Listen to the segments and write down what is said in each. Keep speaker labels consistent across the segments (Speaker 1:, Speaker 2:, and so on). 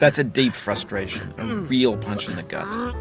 Speaker 1: That's a deep frustration, a real punch in the gut.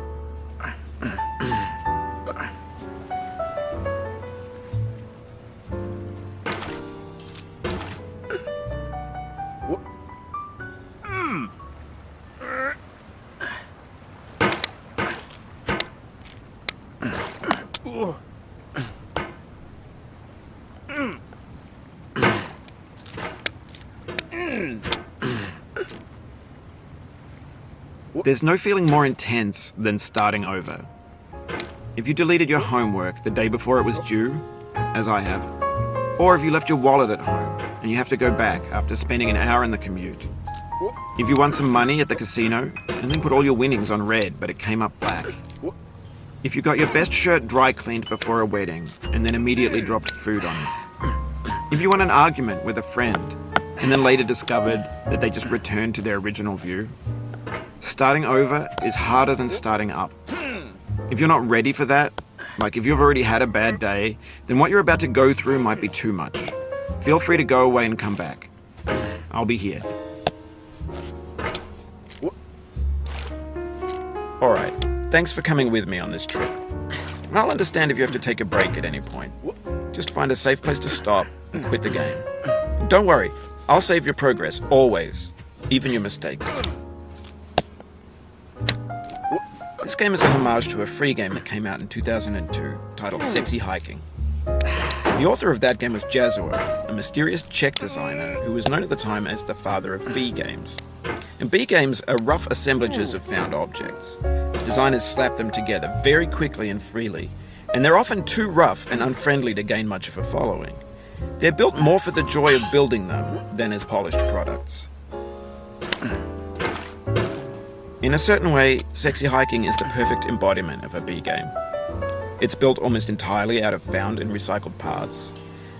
Speaker 1: There's no feeling more intense than starting over. If you deleted your homework the day before it was due, as I have, or if you left your wallet at home and you have to go back after spending an hour in the commute. If you won some money at the casino and then put all your winnings on red but it came up black. If you got your best shirt dry cleaned before a wedding and then immediately dropped food on it. If you won an argument with a friend and then later discovered that they just returned to their original view. Starting over is harder than starting up. If you're not ready for that, like if you've already had a bad day, then what you're about to go through might be too much. Feel free to go away and come back. I'll be here. Alright, thanks for coming with me on this trip. I'll understand if you have to take a break at any point. Just find a safe place to stop and quit the game. Don't worry, I'll save your progress, always. Even your mistakes. This game is a homage to a free game that came out in 2002, titled Sexy Hiking. The author of that game was Jazzuo, a mysterious Czech designer who was known at the time as the father of B games. And B games are rough assemblages of found objects. Designers slap them together very quickly and freely, and they're often too rough and unfriendly to gain much of a following. They're built more for the joy of building them than as polished products. In a certain way, Sexy Hiking is the perfect embodiment of a B game. It's built almost entirely out of found and recycled parts,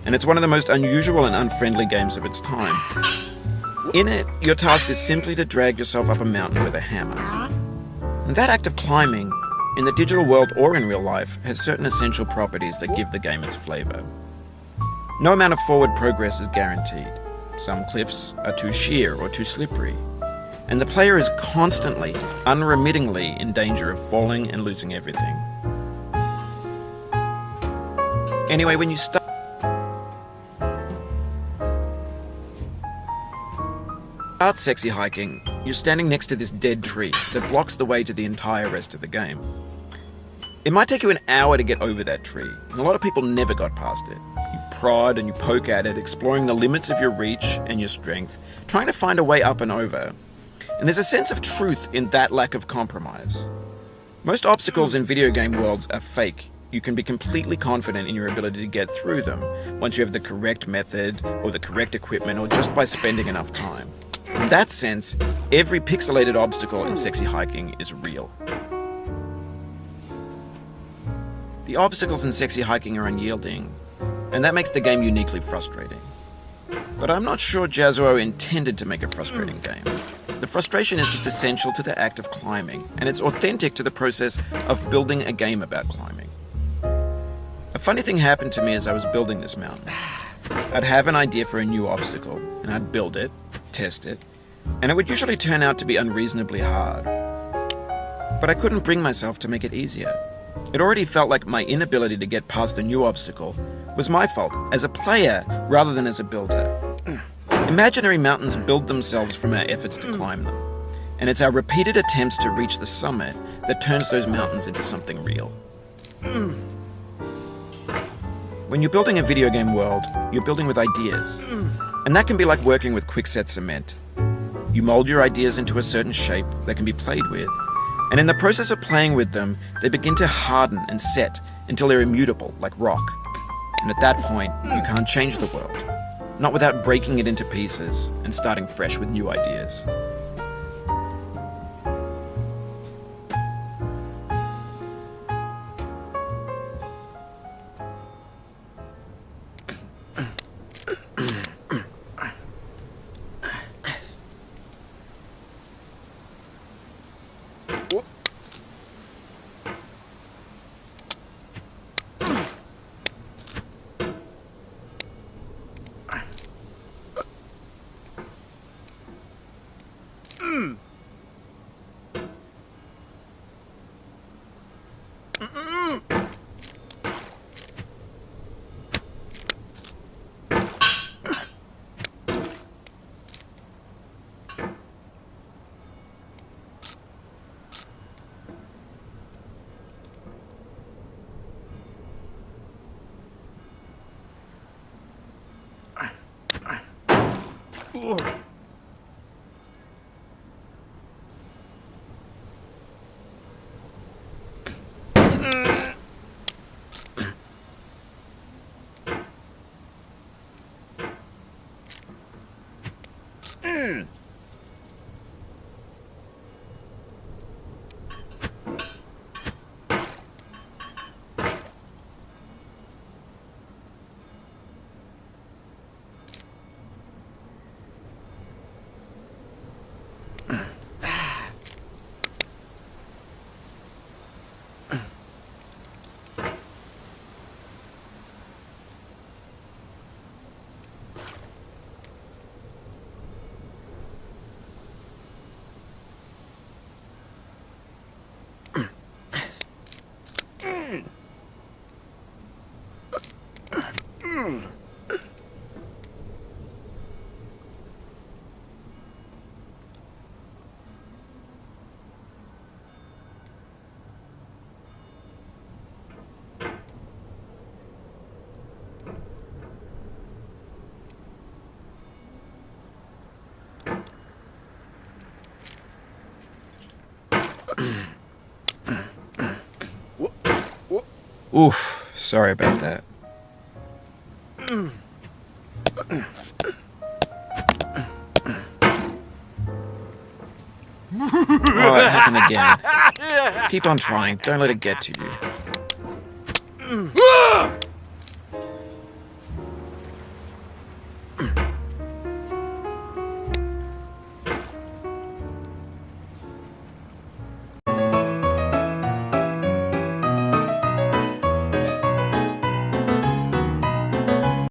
Speaker 1: and it's one of the most unusual and unfriendly games of its time. In it, your task is simply to drag yourself up a mountain with a hammer. And that act of climbing, in the digital world or in real life, has certain essential properties that give the game its flavor. No amount of forward progress is guaranteed. Some cliffs are too sheer or too slippery. And the player is constantly, unremittingly in danger of falling and losing everything. Anyway, when you start Sexy Hiking, you're standing next to this dead tree that blocks the way to the entire rest of the game. It might take you an hour to get over that tree, and a lot of people never got past it. You prod and you poke at it, exploring the limits of your reach and your strength, trying to find a way up and over. And there's a sense of truth in that lack of compromise. Most obstacles in video game worlds are fake. You can be completely confident in your ability to get through them once you have the correct method or the correct equipment or just by spending enough time. In that sense, every pixelated obstacle in Sexy Hiking is real. The obstacles in Sexy Hiking are unyielding, and that makes the game uniquely frustrating. But I'm not sure Jazzuo intended to make a frustrating game. The frustration is just essential to the act of climbing, and it's authentic to the process of building a game about climbing. A funny thing happened to me as I was building this mountain. I'd have an idea for a new obstacle, and I'd build it, test it, and it would usually turn out to be unreasonably hard. But I couldn't bring myself to make it easier. It already felt like my inability to get past the new obstacle was my fault as a player rather than as a builder. Imaginary mountains build themselves from our efforts to climb them, and it's our repeated attempts to reach the summit that turns those mountains into something real. When you're building a video game world, you're building with ideas, and that can be like working with quickset cement. You mold your ideas into a certain shape that can be played with, and in the process of playing with them, they begin to harden and set until they're immutable, like rock. And at that point, you can't change the world, not without breaking it into pieces and starting fresh with new ideas. Oof, sorry about that. Oh, it happened again. Keep on trying, don't let it get to you.